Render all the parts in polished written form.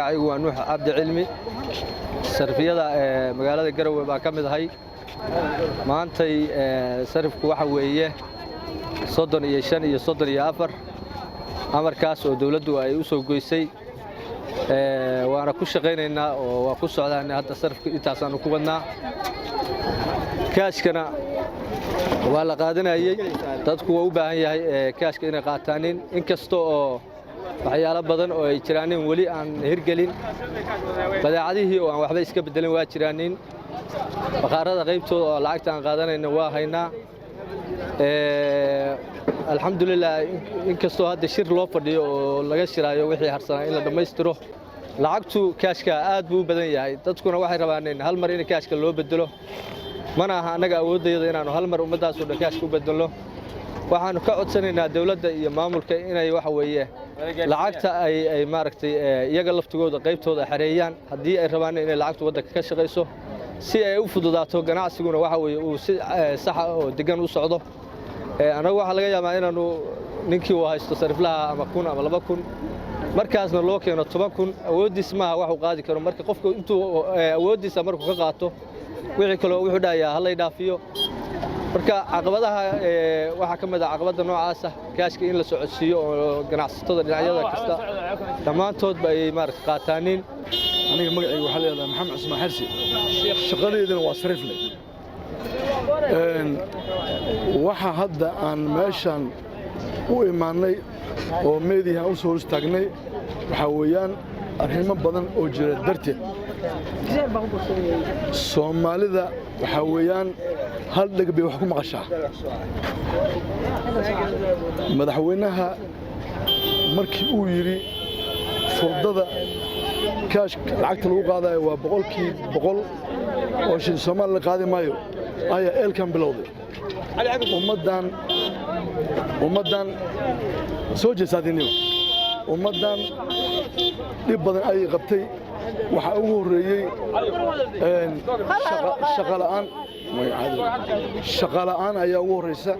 magacaygu waa Nuux Cabdi Cilmi sarfiyada magaalada Garowe baa ka mid ahay maantay sarifku waxa weeye 35 iyo 34 amarkaas oo dawladdu ay u soo goysay waana ku shaqeynaynaa oo waa ku socdaanay hadda sarifka intaas aan ku wadnaa kaashkana waa la qaadanayay dadku waa u baahan yahay kaashka inay qaataan inkasta oo waxyaalo badan oo ay jiraan wali aan hirgelin badeecadihii oo aan waxba iska bedelin waa jiraan baqaarada qaybtooda oo lacagta aan qaadanayna waa haynaa alxamdulillah inkastoo hadda shir loo fadhiyo oo laga shiraayo wixii harsanaa in la dhameystiro lacagtu kaashka aad buu u badan yahay dadkuna waxay rabaan in hal mar in kaashka loo bedelo mana aha anaga awoodayada inaanu hal mar ummadaas oo kaashka u bedelo waxaanu ka codsanaynaa dawladda iyo maamulka inay waxa weeye lacagta ay maaragtay iyaga laftigooda qaybtooda xareeyaan haddii ay rabaan inay lacagtu waddanka ka shaqeyso si ay u fududaato ganacsiguna waxa weeye uu si sax ah oo degan u socdo anagu waxa laga yaabaa inaanu ninkii uu haysto sariflaha ama 1,000 ama 2,000 markaasna loo keeno 10,000 awoodiis maaha wax uu qaadi karo marka qofku intuu awoodiisa markuu ka qaato wixii kale wuxuu dhayaa hal ay dhaafiyo marka caqabadaha waxa ka mid ah caqabada noocaas ah kaashka in la socodsiiyo oo ganacsatada dhinacyada kasta dhamaantood ay maaragtay qaataaniin aniga magacaygu waxa leeyahay Maxamed Ismaan Xirsi shaqadeedana waa sarifle waxa hadda aan meeshan u imaanay oo meediyaha u soo istaagnay waxa weeyaan arrimo badan oo jira darteed Soomaalida waxa weeyaan hal dhagab wax ku maqashaa madaxweynaha markii uu yiri furdada kaash lacagta lagu qaadayo waa 100% oo shin Soomaaliya qaadi maayo ayaa eelkan bilowday ummadan soo jeesadinimo ummadan dib badan ay qabtay waxa ugu horeeyay shaqo la'aan ayaa ugu horeysa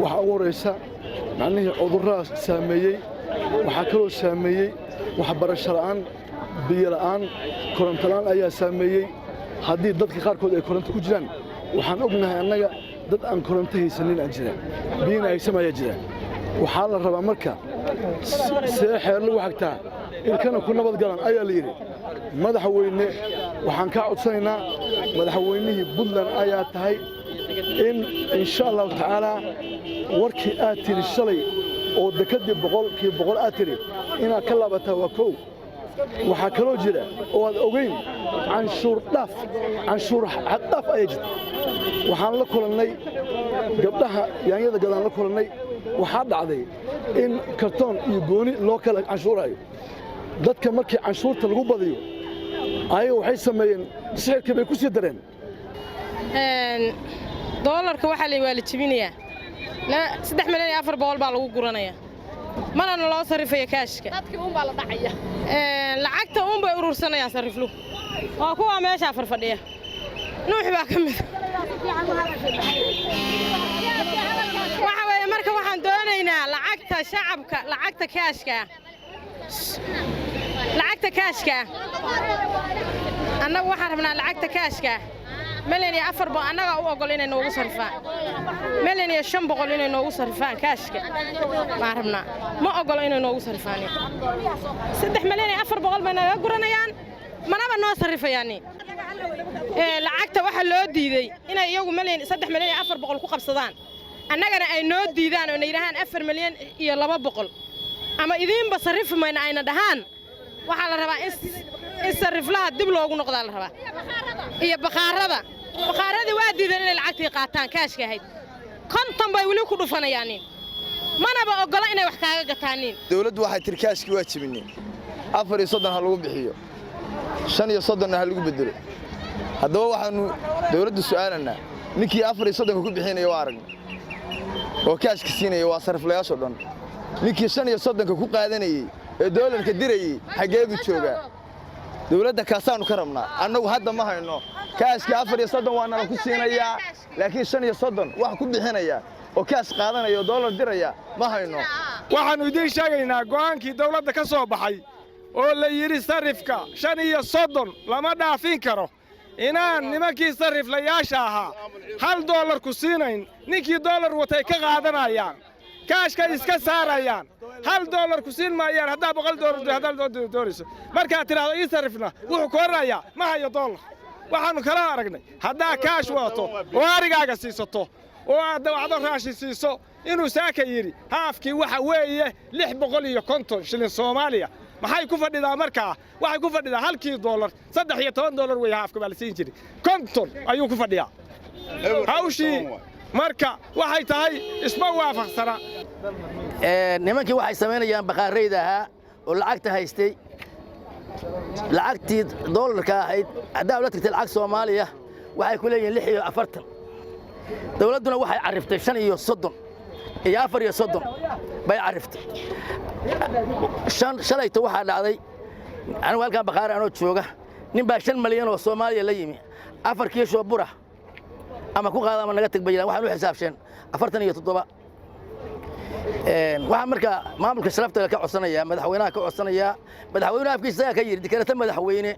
waxa ugu horeysa macnaheedu cudurada saameeyay waxa kale oo saameeyay waxbarasho la'aan biyo la'aan koronto la'aan ayaa saameeyay haddii dadka qaarkood ay koronto ku jiraan waxaan ognahay annaga dad aan koronto haysanin aan jiraan biyana haysan ayaa jiraan waxaa la rabaa marka see xeer lagu xigtaa ilkana ku nabad galan ayaa la yidhi madaxweyne waxaan ka codsanaynaa madaxweynihii Puntland ayaa tahay in insha Allah taala warkii aad tiri shalay oo dekadii 100% aad tiri inaad ka laabataa waa koow waxa kaloo jira oo aad ogeyn canshuur xad dhaaf ayaa jirta waxaan la kulannay gabdhaha yaanyada gadaan la kulannay waxaa dhacday in kartoon iyo gooni loo kala canshuurayo dadka markii canshuurta lagu badiyo ayaga waxay sameeyeen sicirka bay ku sii dareen doolarka waxa la waa la jibinayaa 3,400,000 baa lagu guranayaa mana loo sarifay kaashka dadkii baa la dhacaya lacagta bay urursanayaan sariflu waa kuwa meesha farfadhiya nuux baa ka mid waxa weeye marka waxaan doonaynaa lacagta shacabka lacagta kaashka annagu waxaan rabnaa lacagta kaashka مليون يا أفر أنا أقول إنه نوجو صرفان مليون يا شن بقول إنه نوجو صرفان كاشك ما عرفنا ما أقول إنه نوجو صرفان 6 مليون يا أفر بقول بنا يقولنا يعني ما نبى نصرف يعني لعقته واحد لو ديدي إنه يوم مليون 6 مليون يا أفر بقول كوكب صدان أنا قرنا أي نود ديدان ونيرهان أفر مليون يلا ما بقول أما إذا بصرف ما أنا دهان وحال الربا إصرف لها الدبل وأقول نقطة الربا هي بخارة وادي ذن العتي قاتان كاش كهيد كنتم بيقولوا كل فنا يعني ما أنا بقول إنه وحكاية قتانين دولة واحد تركاش كواتش مني أفر يصدق هاللو بحيه شن يصدق هاللو بدله هذا هو واحد دولة السؤال لنا نكي أفر يصدق كل بحين يوارق وكاش كسينة يواصرف لا يصدق نكي شن يصدق كل قادني الدولة كديري حقيقة شوقة دولة كاسانو كرمنا أنه هذا ما هينو كاش كافر يصدق وأنا لو كسينة يا لكن شن يصدق واحد كل بحين يا وكاش قادنا يا دولار ديريا ما هينو waxaanu idin sheegaynaa go'aankii dawladda ka soo baxay oo la yidhi sarifka 5 lama dhaafin karo inaan nimankii sariflayaasha ahaa $1 ku siinayn ninkii dollar watay ka qaadanayaan kaashka iska saarayaan $1 ku siin maayaan haddaa $100 doonayso markaad tiraahdo ii sarifna wuxuu ku oranayaa ma hayo dollar waxaanu kala aragnay haddaa kaash wato oo arigaaga siisato oo aad wacdo raashin siiso inuu saaka yidhi haafkii waxa weeye 650 shilin Soomaaliya maxay ku fadhidaa markaa waxay ku fadhidaa halkii dollar $13 way haafka baa la siin jiray 50 ayuu ku fadhiyaa hawshii marka waxay tahay isma waafaqsana nimankii waxay sameynayaan baqaarayda ahaa oo lacagta haystay lacagtii dollarka ahayd haddaa la tagtay lacag Soomaaliya waxay ku leeyihiin 46 dawladduna waxay cariftay 5 iyo 30 iyo 4 iyo 30 bay cariftay shalayto waxaa dhacday anigu halkaan baqaare anoo jooga nin baa 5 malyan oo Soomaaliya la yimi 4 kiisho bura ama ku qaada ama naga tag bayaan waxaan u xisaabsheen 47 waxaan marka maamulka sharafta ka codsanaya madaxweynaha ka codsanaya madaxweynaha afkiisa ka yiri dikarata madaxweyne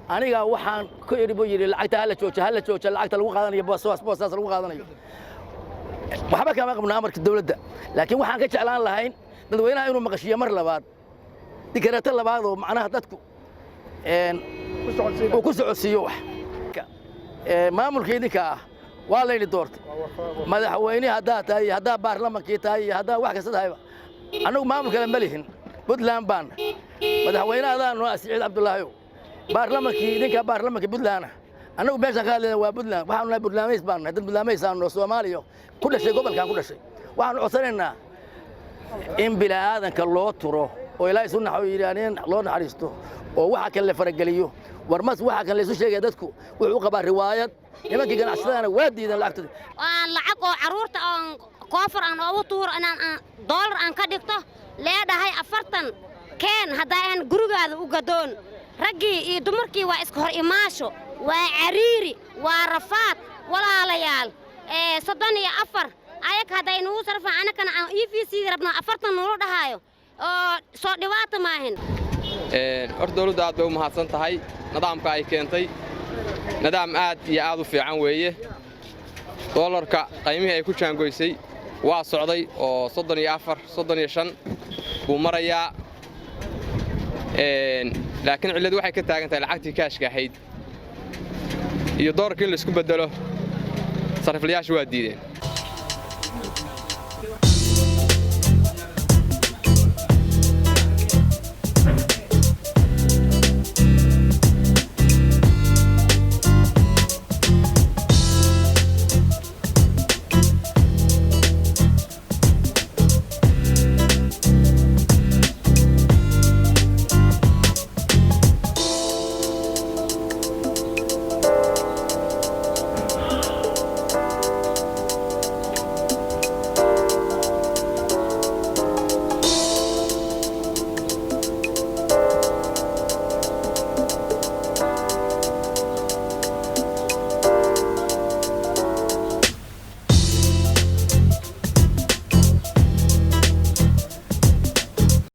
aniga waxaan ku iribo yiri lacagta hala jooja lacagta lagu qaadanayo boosaas lagu qaadanayo waxba kama qabnaa amarka dawladda laakiin waxaan ka jeclaan lahayn dadweynaha inuu maqashiyo mar labaad dikarata labaad oo macnaha dadku uu ku socodsiiyo wax maamulka idinka ah waa la doortay madaxweyne haddaa tahay haddaa baarlamaanka tahay haddaa wax kasta tahay anagu maamulka la malihin Puntland baan madaxweynaha noo Siciid Cabdullaahi baarlamaanka idinka baarlamaanka Puntland anagu meesha ka hadlayna waa Puntland waxaanu nahay Puntlandis baan dad Puntlandis aan Soomaaliya ku dhashay gobolkan ku dhashay waxaanu codsanaynaa in bilaadanka loo turo oo Ilaahay sunnaxo yiraaneen loo naxariisto oo waxa kale la farageliyo warmas waxa kale isu sheegay dadku wuxuu qabaa riwaayad nimankii ganacsadana waa diidan lacagta lacag oo caruurta aan koofar aan ugu tuuro inaan dollar aan ka dhigto leedahay 40 keen hadaa aan gurigaada u gadoon raggii iyo dumarkii waa iska hor imaasho waa cariiri waa rafaad walaalayaal 34 ayaka haday nuu sarfaan anakana aan EVC rabno 40 noo dhahayo oo soo dhawaato maahin horta dawladda aad bay u mahadsan tahay nidaamka ay keentay nidaam aad iyo aad u fiican weeye dollarka qiimihii ay ku jaangoysay waa socday oo 34 buu marayaa laakiin ciladu waxay ka taagan tahay lacagtii kaashka ahayd iyo dollarkii la isku bedelo sariflayaashu waa diideen